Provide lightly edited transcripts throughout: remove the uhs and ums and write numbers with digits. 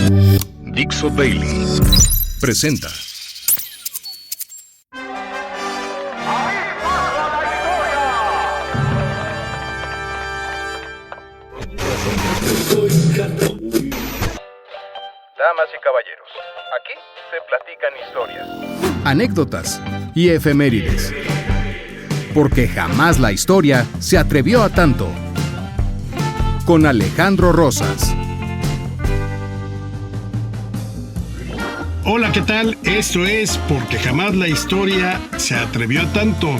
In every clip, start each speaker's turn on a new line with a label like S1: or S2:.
S1: Dixo Daily presenta.
S2: Damas y caballeros, aquí se platican historias,
S1: Anécdotas y efemérides. Porque jamás la historia se atrevió a tanto. Con Alejandro Rosas.
S3: Hola, ¿qué tal? Esto es Porque jamás la historia se atrevió a tanto.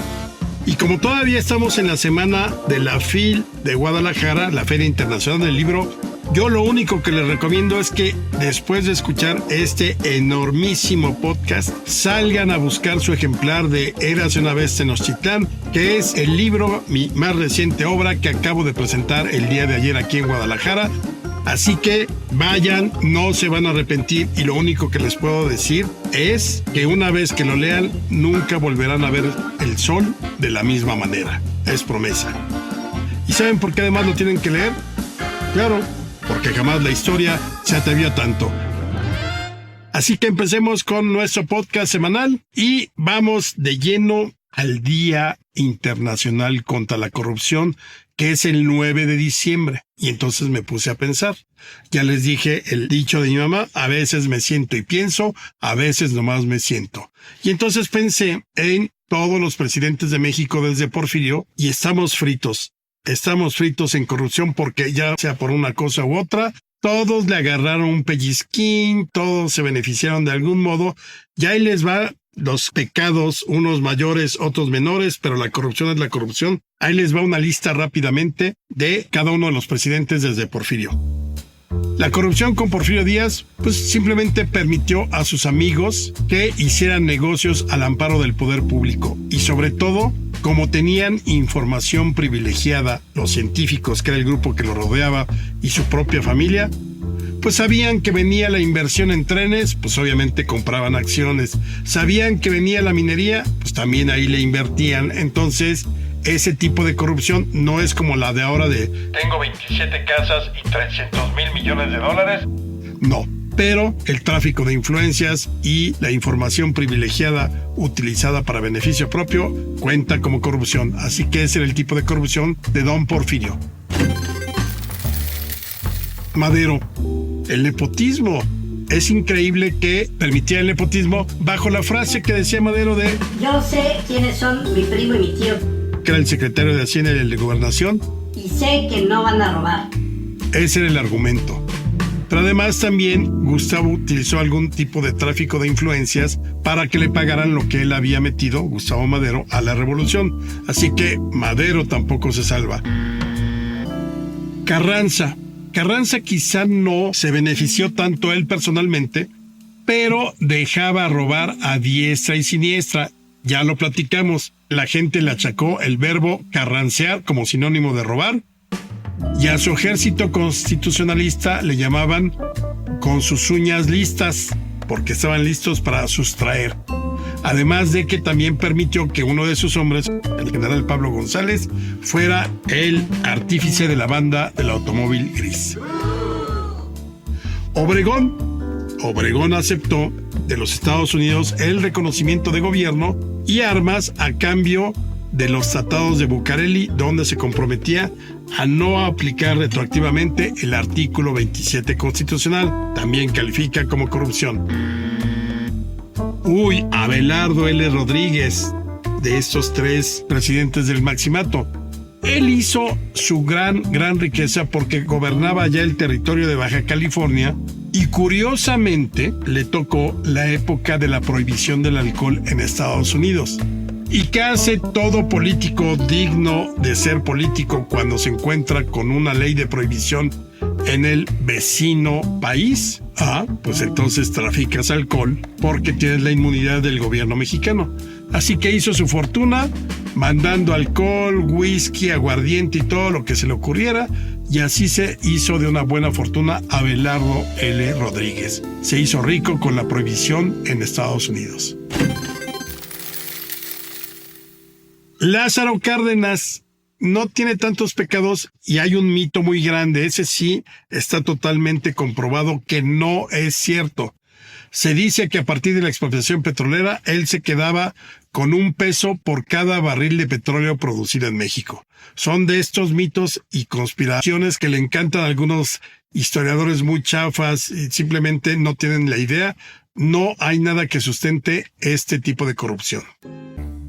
S3: Y como todavía estamos en la semana de la FIL de Guadalajara, la Feria Internacional del Libro, yo lo único que les recomiendo es que después de escuchar este enormísimo podcast, salgan a buscar su ejemplar de Érase una vez Tenochtitlán, que es el libro, mi más reciente obra que acabo de presentar el día de ayer aquí en Guadalajara. Así que vayan, no se van a arrepentir, y lo único que les puedo decir es que una vez que lo lean, nunca volverán a ver el sol de la misma manera. Es promesa. ¿Y saben por qué además lo tienen que leer? Claro, porque jamás la historia se atrevió tanto. Así que empecemos con nuestro podcast semanal y vamos de lleno al Día Internacional contra la Corrupción, que es el 9 de diciembre. Y entonces me puse a pensar. Ya les dije el dicho de mi mamá, a veces me siento y pienso, a veces nomás me siento. Y entonces pensé en todos los presidentes de México desde Porfirio y estamos fritos. Estamos fritos en corrupción porque ya sea por una cosa u otra, todos le agarraron un pellizquín, todos se beneficiaron de algún modo, y ahí les va los pecados, unos mayores, otros menores, pero la corrupción es la corrupción. Ahí les va una lista rápidamente de cada uno de los presidentes desde Porfirio. La corrupción con Porfirio Díaz, pues simplemente permitió a sus amigos que hicieran negocios al amparo del poder público. Y sobre todo, como tenían información privilegiada, los científicos, que era el grupo que lo rodeaba, y su propia familia, pues sabían que venía la inversión en trenes, pues obviamente compraban acciones. Sabían que venía la minería, pues también ahí le invertían. Entonces, ese tipo de corrupción no es como la de ahora de tengo 27 casas y 300,000 millones de dólares. No, pero el tráfico de influencias y la información privilegiada utilizada para beneficio propio cuenta como corrupción. Así que ese era el tipo de corrupción de don Porfirio. Madero, el nepotismo. Es increíble que permitía el nepotismo bajo la frase que decía Madero de
S4: yo sé quiénes son mi primo y mi tío,
S3: que era el secretario de Hacienda y el de Gobernación,
S4: y sé que no van a robar.
S3: Ese era el argumento. Pero además también Gustavo utilizó algún tipo de tráfico de influencias para que le pagaran lo que él había metido, Gustavo Madero, a la revolución. Así que Madero tampoco se salva. Carranza quizá no se benefició tanto él personalmente, pero dejaba robar a diestra y siniestra. Ya lo platicamos. La gente le achacó el verbo carrancear como sinónimo de robar, y a su ejército constitucionalista le llamaban con sus uñas listas, porque estaban listos para sustraer. Además de que también permitió que uno de sus hombres, el general Pablo González, fuera el artífice de la banda del automóvil gris. Obregón aceptó de los Estados Unidos el reconocimiento de gobierno y armas a cambio de los tratados de Bucareli, donde se comprometía a no aplicar retroactivamente el artículo 27 constitucional. También califica como corrupción. Abelardo L. Rodríguez, de estos tres presidentes del Maximato. Él hizo su gran riqueza porque gobernaba ya el territorio de Baja California y curiosamente le tocó la época de la prohibición del alcohol en Estados Unidos. ¿Y qué hace todo político digno de ser político cuando se encuentra con una ley de prohibición en el vecino país? Pues entonces traficas alcohol porque tienes la inmunidad del gobierno mexicano. Así que hizo su fortuna mandando alcohol, whisky, aguardiente y todo lo que se le ocurriera, y así se hizo de una buena fortuna Abelardo L. Rodríguez. Se hizo rico con la prohibición en Estados Unidos. Lázaro Cárdenas no tiene tantos pecados y hay un mito muy grande. Ese sí está totalmente comprobado que no es cierto. Se dice que a partir de la expropiación petrolera, él se quedaba con $1 por cada barril de petróleo producido en México. Son de estos mitos y conspiraciones que le encantan a algunos historiadores muy chafas y simplemente no tienen la idea. No hay nada que sustente este tipo de corrupción.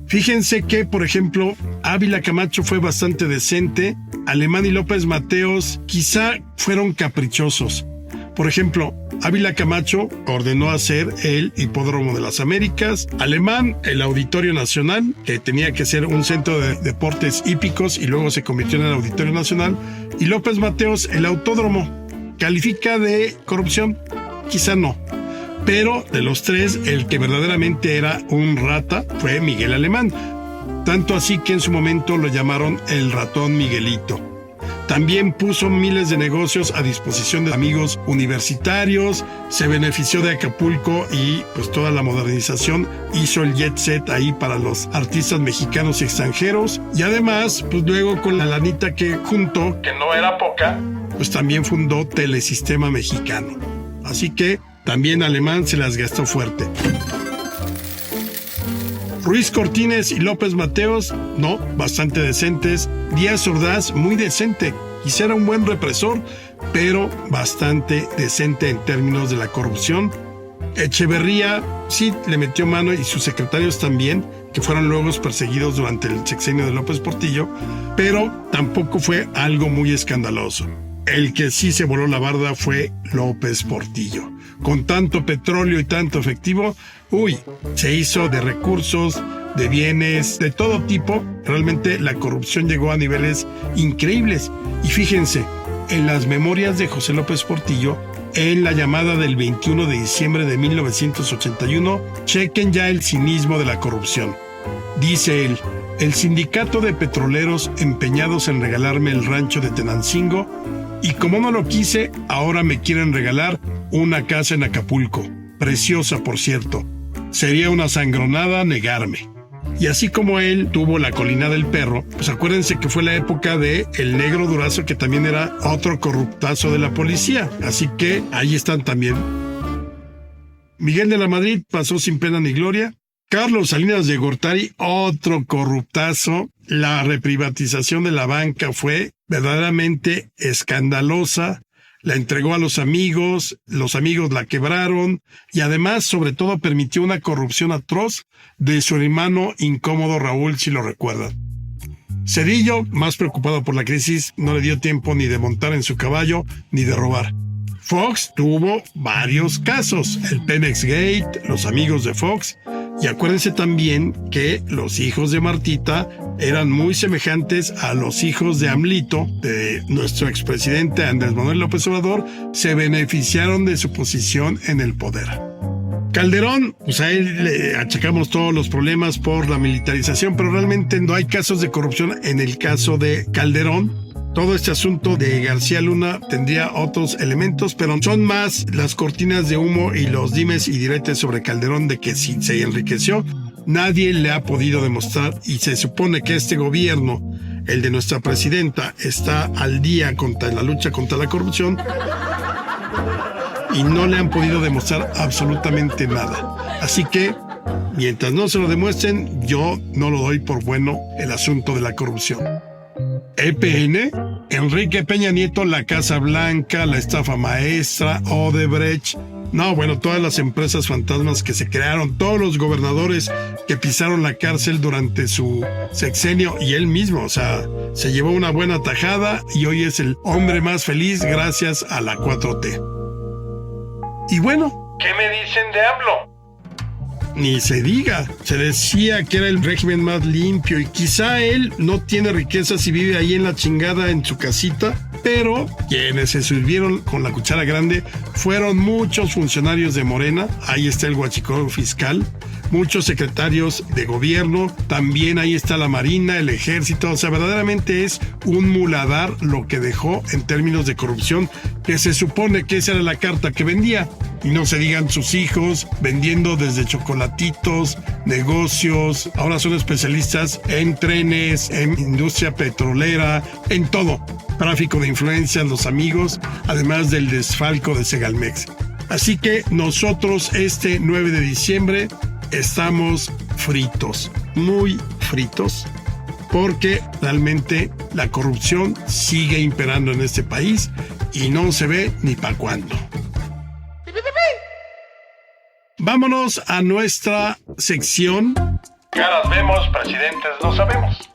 S3: Fíjense que, por ejemplo, Ávila Camacho fue bastante decente. Alemán y López Mateos quizá fueron caprichosos. Por ejemplo, Ávila Camacho ordenó hacer el Hipódromo de las Américas, Alemán el Auditorio Nacional, que tenía que ser un centro de deportes hípicos y luego se convirtió en el Auditorio Nacional, y López Mateos el Autódromo. ¿Califica de corrupción? Quizá no. Pero de los tres, el que verdaderamente era un rata fue Miguel Alemán. Tanto así que en su momento lo llamaron el ratón Miguelito. También puso miles de negocios a disposición de amigos universitarios, se benefició de Acapulco y pues toda la modernización, hizo el jet set ahí para los artistas mexicanos y extranjeros, y además pues luego con la lanita que juntó, que no era poca, pues también fundó Telesistema Mexicano. Así que también Alemán se las gastó fuerte. Ruiz Cortines y López Mateos, no, bastante decentes. Díaz Ordaz, muy decente. Quizá era un buen represor, pero bastante decente en términos de la corrupción. Echeverría, sí, le metió mano y sus secretarios también, que fueron luego perseguidos durante el sexenio de López Portillo, pero tampoco fue algo muy escandaloso. El que sí se voló la barda fue López Portillo. Con tanto petróleo y tanto efectivo, se hizo de recursos, de bienes, de todo tipo. Realmente la corrupción llegó a niveles increíbles. Y fíjense, en las memorias de José López Portillo, en la llamada del 21 de diciembre de 1981, chequen ya el cinismo de la corrupción. Dice él: el sindicato de petroleros empeñados en regalarme el rancho de Tenancingo, y como no lo quise, ahora me quieren regalar una casa en Acapulco, preciosa por cierto. Sería una sangronada negarme. Y así como él tuvo la colina del perro, pues acuérdense que fue la época de el Negro Durazo, que también era otro corruptazo de la policía. Así que ahí están también. Miguel de la Madrid pasó sin pena ni gloria. Carlos Salinas de Gortari, otro corruptazo. La reprivatización de la banca fue verdaderamente escandalosa. La entregó a los amigos la quebraron y además, sobre todo, permitió una corrupción atroz de su hermano incómodo Raúl, si lo recuerdan. Zedillo, más preocupado por la crisis, no le dio tiempo ni de montar en su caballo ni de robar. Fox tuvo varios casos, el Pemex Gate, los amigos de Fox, y acuérdense también que los hijos de Martita eran muy semejantes a los hijos de AMLito, de nuestro expresidente Andrés Manuel López Obrador. Se beneficiaron de su posición en el poder. Calderón, pues a él le achacamos todos los problemas por la militarización, pero realmente no hay casos de corrupción en el caso de Calderón. Todo este asunto de García Luna tendría otros elementos, pero son más las cortinas de humo y los dimes y diretes sobre Calderón de que si se enriqueció, nadie le ha podido demostrar, y se supone que este gobierno, el de nuestra presidenta, está al día contra la lucha contra la corrupción y no le han podido demostrar absolutamente nada. Así que, mientras no se lo demuestren, yo no lo doy por bueno el asunto de la corrupción. EPN, Enrique Peña Nieto, la Casa Blanca, la estafa maestra, Odebrecht. No, bueno, todas las empresas fantasmas que se crearon, todos los gobernadores que pisaron la cárcel durante su sexenio y él mismo, o sea, se llevó una buena tajada y hoy es el hombre más feliz gracias a la 4T. Y bueno,
S2: ¿qué me dicen de AMLO?
S3: Ni se diga, se decía que era el régimen más limpio y quizá él no tiene riquezas y vive ahí en la chingada en su casita, pero quienes se sirvieron con la cuchara grande fueron muchos funcionarios de Morena. Ahí está el huachicol fiscal, muchos secretarios de gobierno, también ahí está la Marina, el Ejército. O sea, verdaderamente es un muladar lo que dejó en términos de corrupción que se supone que esa era la carta que vendía. Y no se digan sus hijos, vendiendo desde chocolatitos, negocios, ahora son especialistas en trenes, en industria petrolera, en todo. Tráfico de influencias, los amigos, además del desfalco de Segalmex. Así que nosotros este 9 de diciembre estamos fritos, muy fritos, porque realmente la corrupción sigue imperando en este país y no se ve ni para cuándo. Vámonos a nuestra sección.
S2: Caras vemos, presidentes no sabemos.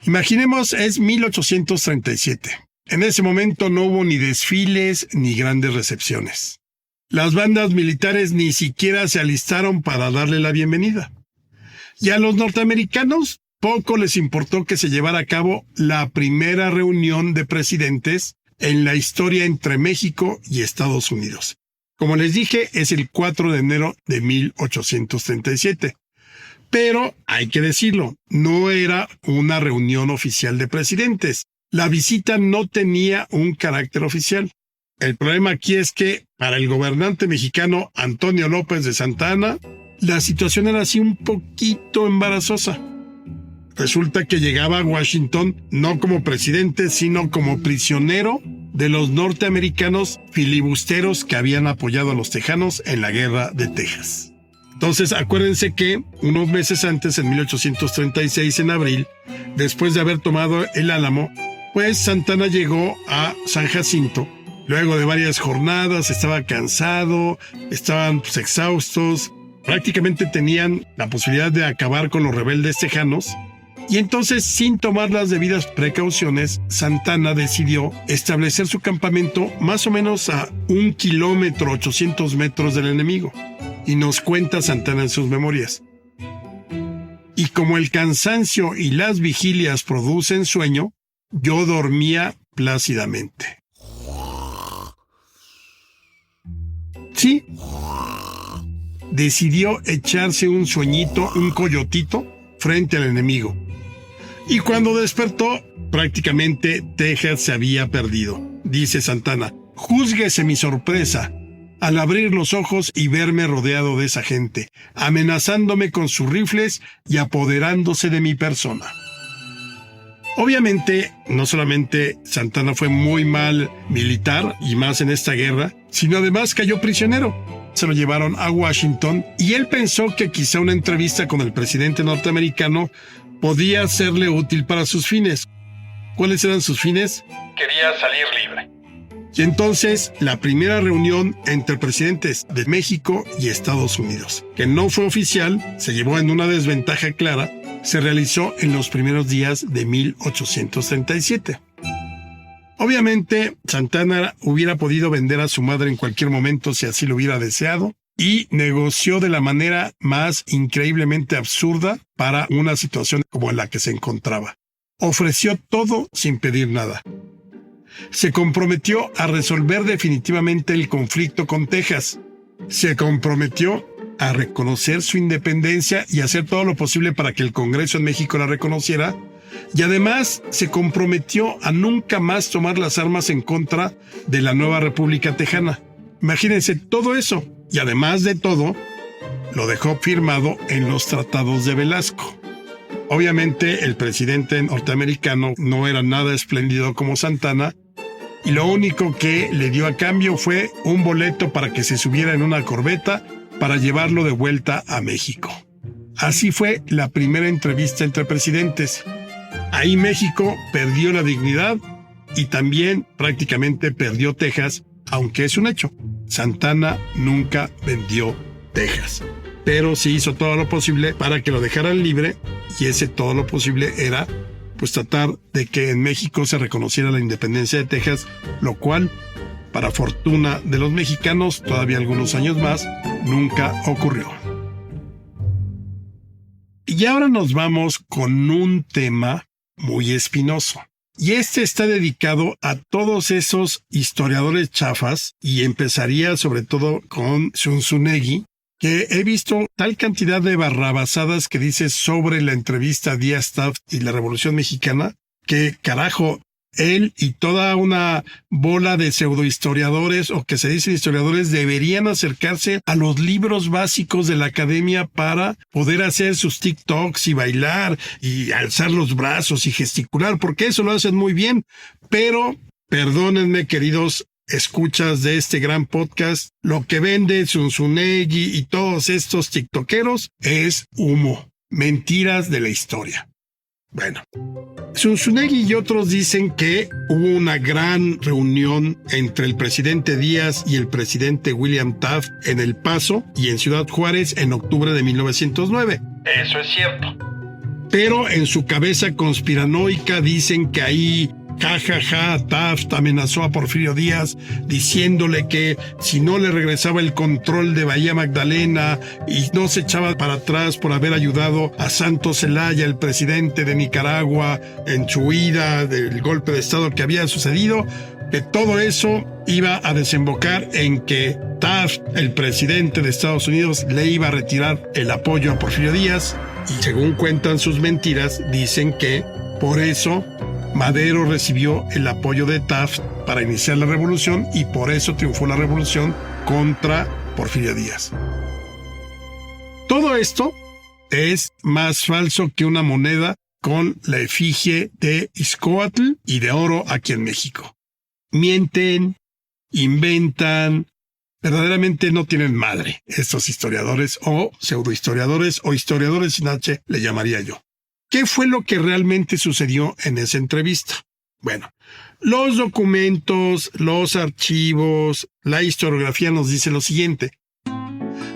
S3: Imaginemos, es 1837. En ese momento no hubo ni desfiles ni grandes recepciones. Las bandas militares ni siquiera se alistaron para darle la bienvenida. Y a los norteamericanos poco les importó que se llevara a cabo la primera reunión de presidentes en la historia entre México y Estados Unidos. Como les dije, es el 4 de enero de 1837. Pero, hay que decirlo, no era una reunión oficial de presidentes. La visita no tenía un carácter oficial. El problema aquí es que, para el gobernante mexicano Antonio López de Santa Anna, la situación era así un poquito embarazosa. Resulta que llegaba a Washington no como presidente, sino como prisionero de los norteamericanos filibusteros que habían apoyado a los tejanos en la guerra de Texas. Entonces, acuérdense que unos meses antes, en 1836, en abril, después de haber tomado el Álamo, pues Santa Anna llegó a San Jacinto. Luego de varias jornadas, estaba cansado, estaban exhaustos, prácticamente tenían la posibilidad de acabar con los rebeldes tejanos. Y entonces, sin tomar las debidas precauciones, Santa Anna decidió establecer su campamento más o menos a 1 kilómetro 800 metros del enemigo. Y nos cuenta Santa Anna en sus memorias. Y como el cansancio y las vigilias producen sueño, yo dormía plácidamente. Sí, decidió echarse un sueñito, un coyotito, frente al enemigo. Y cuando despertó, prácticamente Texas se había perdido. Dice Santa Anna, júzguese mi sorpresa al abrir los ojos y verme rodeado de esa gente, amenazándome con sus rifles y apoderándose de mi persona. Obviamente, no solamente Santa Anna fue muy mal militar, y más en esta guerra, sino además cayó prisionero. Se lo llevaron a Washington y él pensó que quizá una entrevista con el presidente norteamericano podía serle útil para sus fines. ¿Cuáles eran sus fines?
S2: Quería salir libre.
S3: Y entonces, la primera reunión entre presidentes de México y Estados Unidos, que no fue oficial, se llevó en una desventaja clara, se realizó en los primeros días de 1837. Obviamente, Santa Anna hubiera podido vender a su madre en cualquier momento si así lo hubiera deseado, y negoció de la manera más increíblemente absurda para una situación como la que se encontraba. Ofreció todo sin pedir nada. Se comprometió a resolver definitivamente el conflicto con Texas. Se comprometió a reconocer su independencia y hacer todo lo posible para que el Congreso en México la reconociera. Y además se comprometió a nunca más tomar las armas en contra de la nueva República Tejana. Imagínense todo eso. Y además de todo, lo dejó firmado en los tratados de Velasco. Obviamente, el presidente norteamericano no era nada espléndido como Santa Anna, y lo único que le dio a cambio fue un boleto para que se subiera en una corbeta para llevarlo de vuelta a México. Así fue la primera entrevista entre presidentes. Ahí México perdió la dignidad y también prácticamente perdió Texas, aunque es un hecho. Santa Anna nunca vendió Texas, pero sí hizo todo lo posible para que lo dejaran libre, y ese todo lo posible era pues tratar de que en México se reconociera la independencia de Texas, lo cual, para fortuna de los mexicanos, todavía algunos años más, nunca ocurrió. Y ahora nos vamos con un tema muy espinoso. Y este está dedicado a todos esos historiadores chafas, y empezaría sobre todo con Zunzunegui, que he visto tal cantidad de barrabasadas que dice sobre la entrevista a Díaz Taft y la Revolución Mexicana, que carajo, Él y toda una bola de pseudohistoriadores o que se dicen historiadores deberían acercarse a los libros básicos de la academia para poder hacer sus TikToks y bailar y alzar los brazos y gesticular, porque eso lo hacen muy bien. Pero, perdónenme, queridos escuchas de este gran podcast, lo que vende Zunzunegui y todos estos tiktokeros es humo, mentiras de la historia. Bueno, Zunzunegui y otros dicen que hubo una gran reunión entre el presidente Díaz y el presidente William Taft en El Paso y en Ciudad Juárez en octubre de 1909.
S2: Eso es cierto.
S3: Pero en su cabeza conspiranoica dicen que ahí Taft amenazó a Porfirio Díaz diciéndole que si no le regresaba el control de Bahía Magdalena y no se echaba para atrás por haber ayudado a Santos Zelaya, el presidente de Nicaragua, en su huida del golpe de estado que había sucedido, que todo eso iba a desembocar en que Taft, el presidente de Estados Unidos, le iba a retirar el apoyo a Porfirio Díaz, y según cuentan sus mentiras, dicen que por eso Madero recibió el apoyo de Taft para iniciar la revolución y por eso triunfó la revolución contra Porfirio Díaz. Todo esto es más falso que una moneda con la efigie de Izcóatl y de oro aquí en México. Mienten, inventan, verdaderamente no tienen madre estos historiadores o pseudohistoriadores o historiadores sin H, le llamaría yo. ¿Qué fue lo que realmente sucedió en esa entrevista? Bueno, los documentos, los archivos, la historiografía nos dice lo siguiente.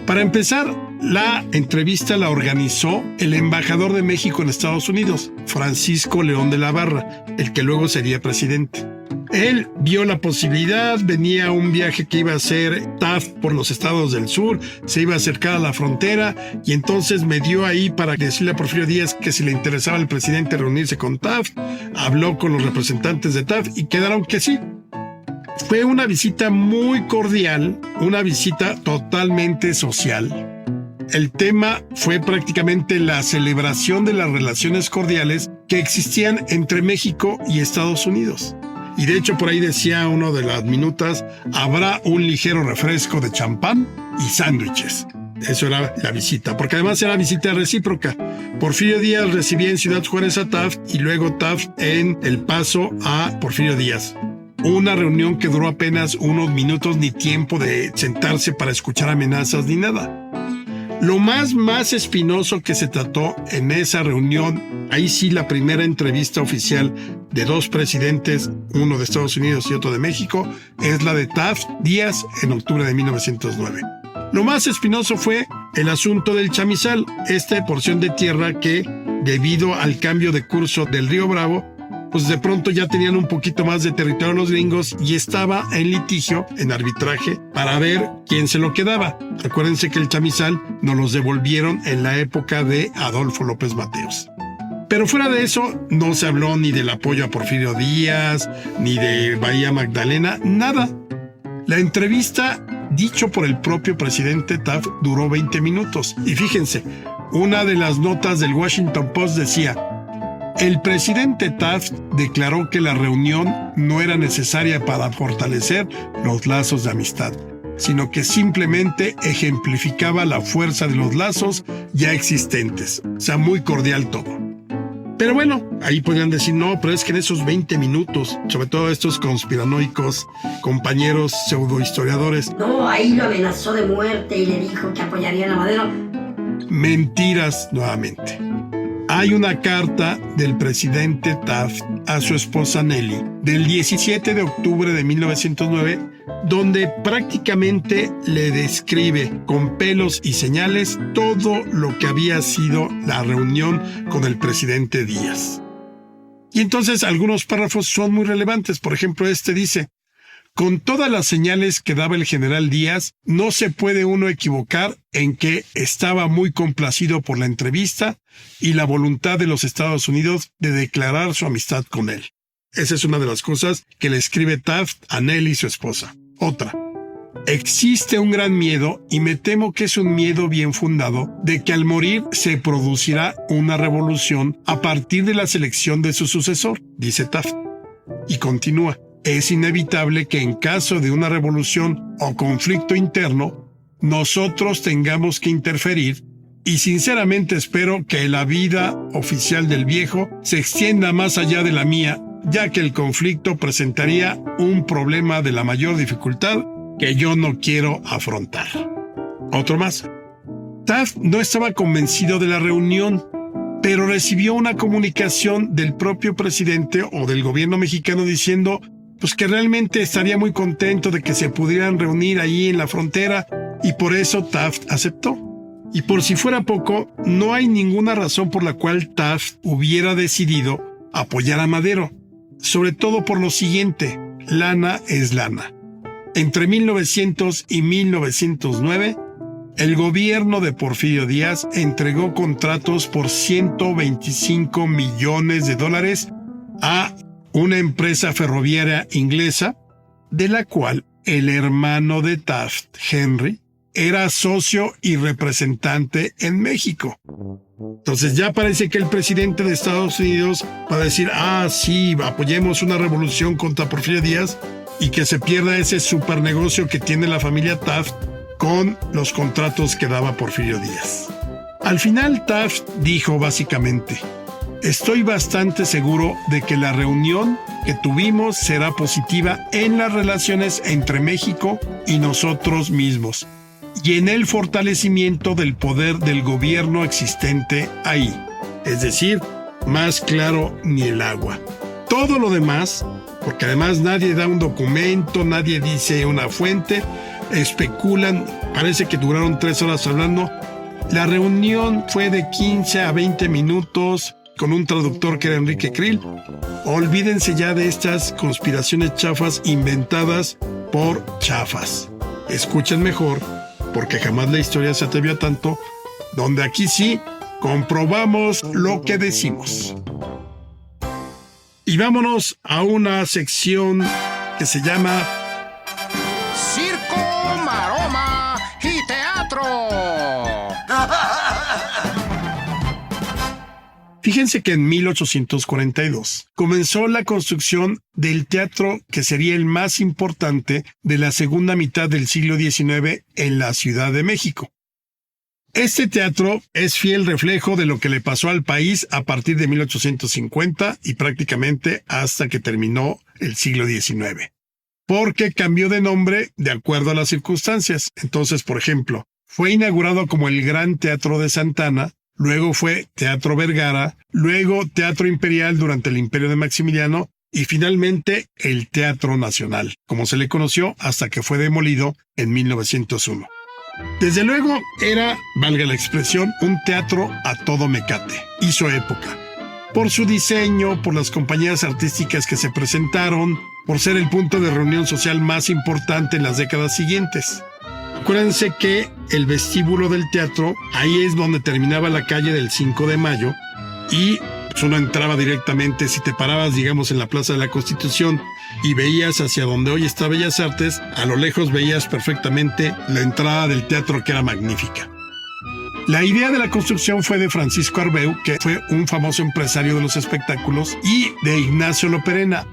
S3: Para empezar, la entrevista la organizó el embajador de México en Estados Unidos, Francisco León de la Barra, el que luego sería presidente. Él vio la posibilidad, venía un viaje que iba a hacer Taft por los estados del sur, se iba a acercar a la frontera y entonces me dio ahí para decirle a Porfirio Díaz que si le interesaba al presidente reunirse con Taft, habló con los representantes de Taft y quedaron que sí. Fue una visita muy cordial, una visita totalmente social. El tema fue prácticamente la celebración de las relaciones cordiales que existían entre México y Estados Unidos. Y de hecho por ahí decía uno de las minutas, habrá un ligero refresco de champán y sándwiches. Eso era la visita, porque además era visita recíproca. Porfirio Díaz recibía en Ciudad Juárez a Taft y luego Taft en El Paso a Porfirio Díaz. Una reunión que duró apenas unos minutos, ni tiempo de sentarse para escuchar amenazas ni nada. Lo más espinoso que se trató en esa reunión, ahí sí la primera entrevista oficial de dos presidentes, uno de Estados Unidos y otro de México, es la de Taft Díaz en octubre de 1909. Lo más espinoso fue el asunto del chamizal, esta porción de tierra que, debido al cambio de curso del río Bravo, pues de pronto ya tenían un poquito más de territorio los gringos y estaba en litigio, en arbitraje, para ver quién se lo quedaba. Acuérdense que el chamizal nos los devolvieron en la época de Adolfo López Mateos. Pero fuera de eso, no se habló ni del apoyo a Porfirio Díaz, ni de Bahía Magdalena, nada. La entrevista, dicho por el propio presidente Taft, duró 20 minutos. Y fíjense, una de las notas del Washington Post decía: el presidente Taft declaró que la reunión no era necesaria para fortalecer los lazos de amistad, sino que simplemente ejemplificaba la fuerza de los lazos ya existentes. O sea, muy cordial todo. Pero bueno, ahí podrían decir, no, pero es que en esos 20 minutos, sobre todo estos conspiranoicos, compañeros pseudohistoriadores...
S4: No, ahí lo amenazó de muerte y le dijo que apoyarían a Madero.
S3: Mentiras nuevamente. Hay una carta del presidente Taft a su esposa Nelly del 17 de octubre de 1909, donde prácticamente le describe con pelos y señales todo lo que había sido la reunión con el presidente Díaz. Y entonces algunos párrafos son muy relevantes. Por ejemplo, este dice: con todas las señales que daba el general Díaz, no se puede uno equivocar en que estaba muy complacido por la entrevista y la voluntad de los Estados Unidos de declarar su amistad con él. Esa es una de las cosas que le escribe Taft a Nelly, su esposa. Otra: existe un gran miedo, y me temo que es un miedo bien fundado, de que al morir se producirá una revolución a partir de la selección de su sucesor, dice Taft. Y continúa: es inevitable que en caso de una revolución o conflicto interno, nosotros tengamos que interferir, y sinceramente espero que la vida oficial del viejo se extienda más allá de la mía, ya que el conflicto presentaría un problema de la mayor dificultad que yo no quiero afrontar. Otro más. Taft no estaba convencido de la reunión, pero recibió una comunicación del propio presidente o del gobierno mexicano diciendo pues que realmente estaría muy contento de que se pudieran reunir ahí en la frontera, y por eso Taft aceptó. Y por si fuera poco, no hay ninguna razón por la cual Taft hubiera decidido apoyar a Madero, sobre todo por lo siguiente: lana es lana. Entre 1900 y 1909, el gobierno de Porfirio Díaz entregó contratos por $125 millones a una empresa ferroviaria inglesa, de la cual el hermano de Taft, Henry, era socio y representante en México. Entonces ya parece que el presidente de Estados Unidos va a decir: sí, apoyemos una revolución contra Porfirio Díaz, y que se pierda ese super negocio que tiene la familia Taft con los contratos que daba Porfirio Díaz. Al final Taft dijo básicamente: estoy bastante seguro de que la reunión que tuvimos será positiva en las relaciones entre México y nosotros mismos, y en el fortalecimiento del poder del gobierno existente ahí. Es decir, más claro ni el agua. Todo lo demás, porque además nadie da un documento, nadie dice una fuente, especulan, parece que duraron 3 horas hablando. La reunión fue de 15 a 20 minutos, con un traductor que era Enrique Krill. Olvídense ya de estas conspiraciones chafas inventadas por chafas. Escuchen mejor, porque jamás la historia se atrevió a tanto, donde aquí sí comprobamos lo que decimos. Y vámonos a una sección que se llama
S5: Circo, Maroma y Teatro.
S3: Fíjense que en 1842 comenzó la construcción del teatro que sería el más importante de la segunda mitad del siglo XIX en la Ciudad de México. Este teatro es fiel reflejo de lo que le pasó al país a partir de 1850 y prácticamente hasta que terminó el siglo XIX, porque cambió de nombre de acuerdo a las circunstancias. Entonces, por ejemplo, fue inaugurado como el Gran Teatro de Santa Anna, luego fue Teatro Vergara, luego Teatro Imperial durante el Imperio de Maximiliano y finalmente el Teatro Nacional, como se le conoció hasta que fue demolido en 1901. Desde luego era, valga la expresión, un teatro a todo mecate. Hizo época. Por su diseño, por las compañías artísticas que se presentaron, por ser el punto de reunión social más importante en las décadas siguientes. Acuérdense que el vestíbulo del teatro, ahí es donde terminaba la calle del 5 de Mayo y pues uno entraba directamente. Si te parabas, digamos, en la Plaza de la Constitución y veías hacia donde hoy está Bellas Artes, a lo lejos veías perfectamente la entrada del teatro, que era magnífica. La idea de la construcción fue de Francisco Arbeu, que fue un famoso empresario de los espectáculos, y de Ignacio Loperena.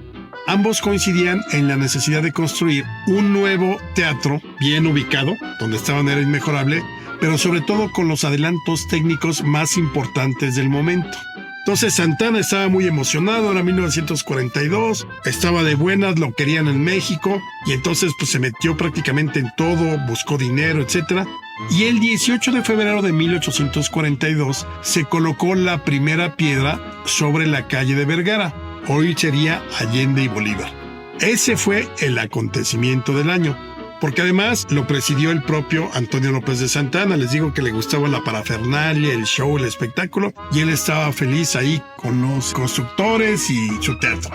S3: Ambos coincidían en la necesidad de construir un nuevo teatro bien ubicado, donde estaban era inmejorable, pero sobre todo con los adelantos técnicos más importantes del momento. Entonces Santa Anna estaba muy emocionado, era 1942, estaba de buenas, lo querían en México, y entonces pues se metió prácticamente en todo, buscó dinero, etc. Y el 18 de febrero de 1842 se colocó la primera piedra sobre la calle de Vergara. Hoy sería Allende y Bolívar. Ese fue el acontecimiento del año, porque además lo presidió el propio Antonio López de Santa Anna. Les digo que le gustaba la parafernalia, el show, el espectáculo, y él estaba feliz ahí con los constructores y su teatro.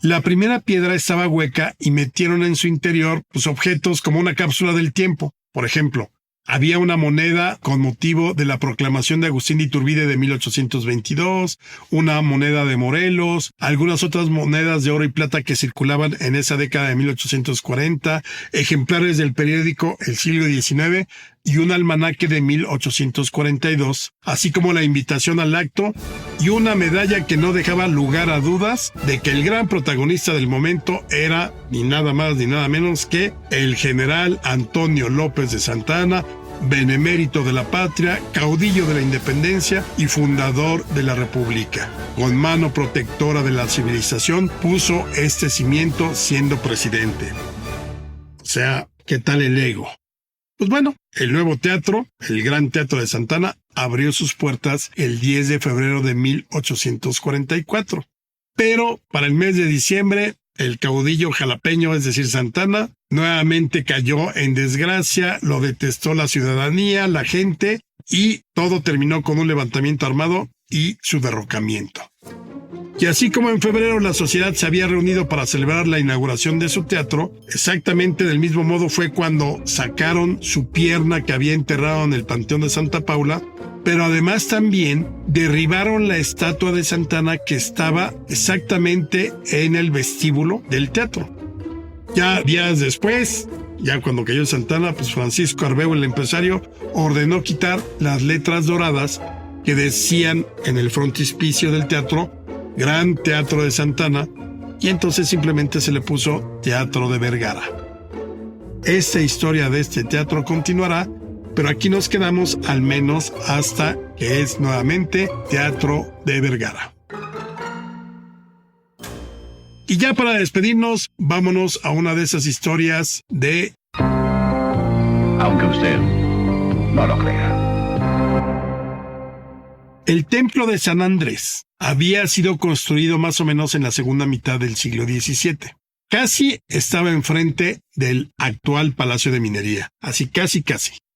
S3: La primera piedra estaba hueca y metieron en su interior pues, objetos como una cápsula del tiempo. Por ejemplo, había una moneda con motivo de la proclamación de Agustín de Iturbide de 1822, una moneda de Morelos, algunas otras monedas de oro y plata que circulaban en esa década de 1840, ejemplares del periódico El Siglo XIX, y un almanaque de 1842, así como la invitación al acto y una medalla que no dejaba lugar a dudas de que el gran protagonista del momento era ni nada más ni nada menos que el general Antonio López de Santa Anna, benemérito de la patria, caudillo de la independencia y fundador de la república. Con mano protectora de la civilización puso este cimiento siendo presidente. O sea, ¿qué tal el ego? Pues bueno, el nuevo teatro, el Gran Teatro de Santa Anna, abrió sus puertas el 10 de febrero de 1844. Pero para el mes de diciembre, el caudillo jalapeño, es decir, Santa Anna, nuevamente cayó en desgracia, lo detestó la ciudadanía, la gente, y todo terminó con un levantamiento armado y su derrocamiento. Y así como en febrero la sociedad se había reunido para celebrar la inauguración de su teatro, exactamente del mismo modo fue cuando sacaron su pierna que había enterrado en el Panteón de Santa Paula, pero además también derribaron la estatua de Santa Anna que estaba exactamente en el vestíbulo del teatro. Ya días después, ya cuando cayó Santa Anna, pues Francisco Arbeu, el empresario, ordenó quitar las letras doradas que decían en el frontispicio del teatro Gran Teatro de Santa Anna, y entonces simplemente se le puso Teatro de Vergara. Esta historia de este teatro continuará, pero aquí nos quedamos al menos hasta que es nuevamente Teatro de Vergara. Y ya para despedirnos, vámonos a una de esas historias de...
S2: Aunque usted no lo crea.
S3: El templo de San Andrés había sido construido más o menos en la segunda mitad del siglo XVII. Casi estaba enfrente del actual Palacio de Minería, así casi.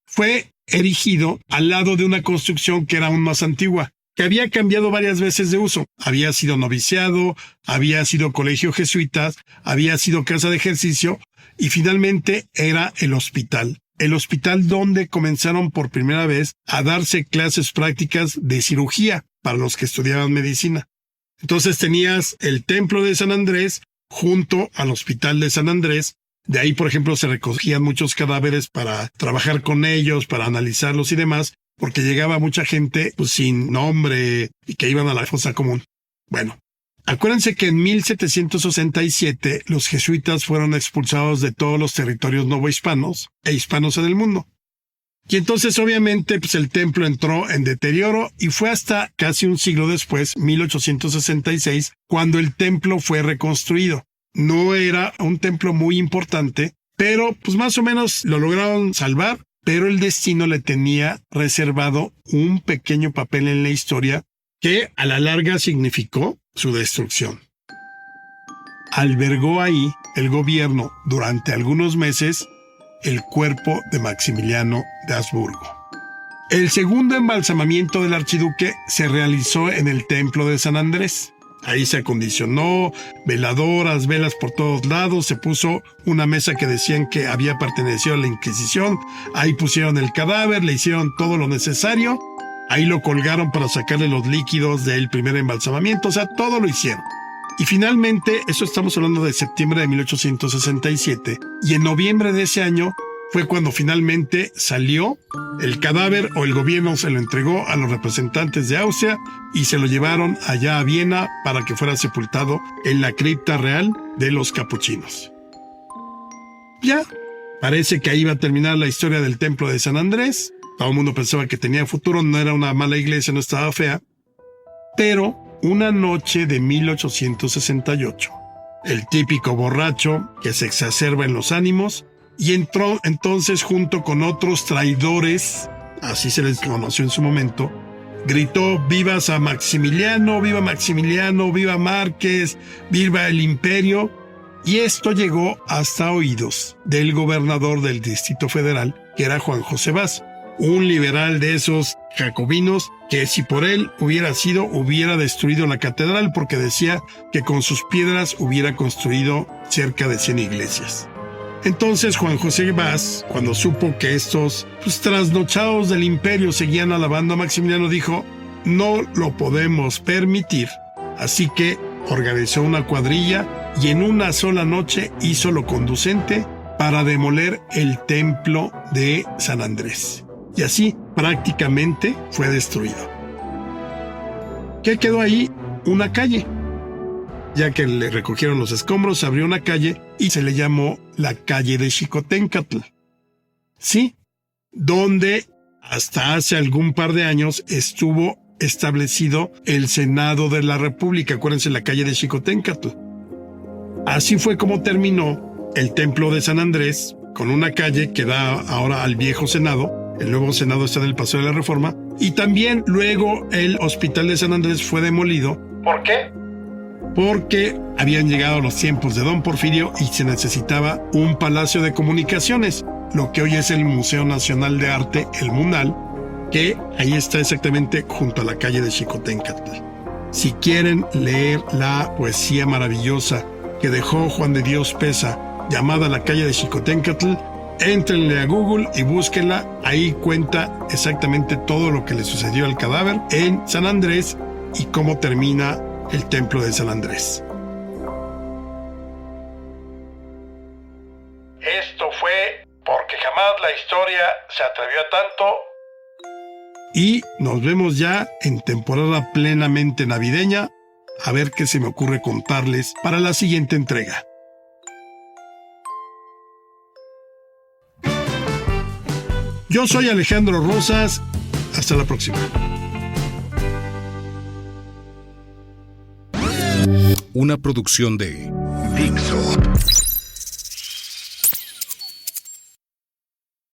S3: Fue erigido al lado de una construcción que era aún más antigua, que había cambiado varias veces de uso. Había sido noviciado, había sido colegio jesuitas, había sido casa de ejercicio y finalmente era el hospital. El hospital donde comenzaron por primera vez a darse clases prácticas de cirugía para los que estudiaban medicina. Entonces tenías el templo de San Andrés junto al hospital de San Andrés. De ahí, por ejemplo, se recogían muchos cadáveres para trabajar con ellos, para analizarlos y demás, porque llegaba mucha gente pues, sin nombre y que iban a la fosa común. Bueno, acuérdense que en 1767 los jesuitas fueron expulsados de todos los territorios novohispanos e hispanos en el mundo. Y entonces obviamente pues, el templo entró en deterioro y fue hasta casi un siglo después, 1866, cuando el templo fue reconstruido. No era un templo muy importante, pero pues más o menos lo lograron salvar, pero el destino le tenía reservado un pequeño papel en la historia que a la larga significó su destrucción. Albergó ahí el gobierno durante algunos meses el cuerpo de Maximiliano de Habsburgo. El segundo embalsamamiento del archiduque se realizó en el templo de San Andrés. Ahí se acondicionó, veladoras, velas por todos lados, se puso una mesa que decían que había pertenecido a la Inquisición, ahí pusieron el cadáver, le hicieron todo lo necesario, ahí lo colgaron para sacarle los líquidos del primer embalsamamiento, o sea, todo lo hicieron. Y finalmente, eso estamos hablando de septiembre de 1867, y en noviembre de ese año fue cuando finalmente salió el cadáver, o el gobierno se lo entregó a los representantes de Austria y se lo llevaron allá a Viena para que fuera sepultado en la cripta real de los capuchinos. Ya, parece que ahí iba a terminar la historia del templo de San Andrés. Todo el mundo pensaba que tenía futuro, no era una mala iglesia, no estaba fea. Pero una noche de 1868, el típico borracho que se exacerba en los ánimos, y entró entonces junto con otros traidores, así se les conoció en su momento, gritó "¡Viva San Maximiliano! ¡Viva Maximiliano! ¡Viva Márquez! ¡Viva el imperio!". Y esto llegó hasta oídos del gobernador del Distrito Federal, que era Juan José Bas, un liberal de esos jacobinos que si por él hubiera sido, hubiera destruido la catedral, porque decía que con sus piedras hubiera construido cerca de 100 iglesias. Entonces Juan José Bas, cuando supo que estos trasnochados del imperio seguían alabando a Maximiliano, dijo: no lo podemos permitir. Así que organizó una cuadrilla y en una sola noche hizo lo conducente para demoler el templo de San Andrés. Y así prácticamente fue destruido. ¿Qué quedó ahí? Una calle. Ya que le recogieron los escombros, se abrió una calle y se le llamó la calle de Xicoténcatl. Sí, donde hasta hace algún par de años estuvo establecido el Senado de la República. Acuérdense, la calle de Xicoténcatl. Así fue como terminó el templo de San Andrés, con una calle que da ahora al viejo Senado. El nuevo Senado está en el Paseo de la Reforma. Y también luego el Hospital de San Andrés fue demolido.
S2: ¿Por qué?
S3: Porque habían llegado los tiempos de Don Porfirio y se necesitaba un palacio de comunicaciones, lo que hoy es el Museo Nacional de Arte, el MUNAL, que ahí está exactamente junto a la calle de Xicoténcatl. Si quieren leer la poesía maravillosa que dejó Juan de Dios Peza, llamada La calle de Xicoténcatl, éntrenle a Google y búsquenla. Ahí cuenta exactamente todo lo que le sucedió al cadáver en San Andrés y cómo termina el templo de San Andrés.
S2: Esto fue Porque Jamás la Historia se atrevió a tanto.
S3: Y nos vemos ya en temporada plenamente navideña, a ver qué se me ocurre contarles para la siguiente entrega. Yo soy Alejandro Rosas. Hasta la próxima.
S1: Una producción de
S2: Dixo.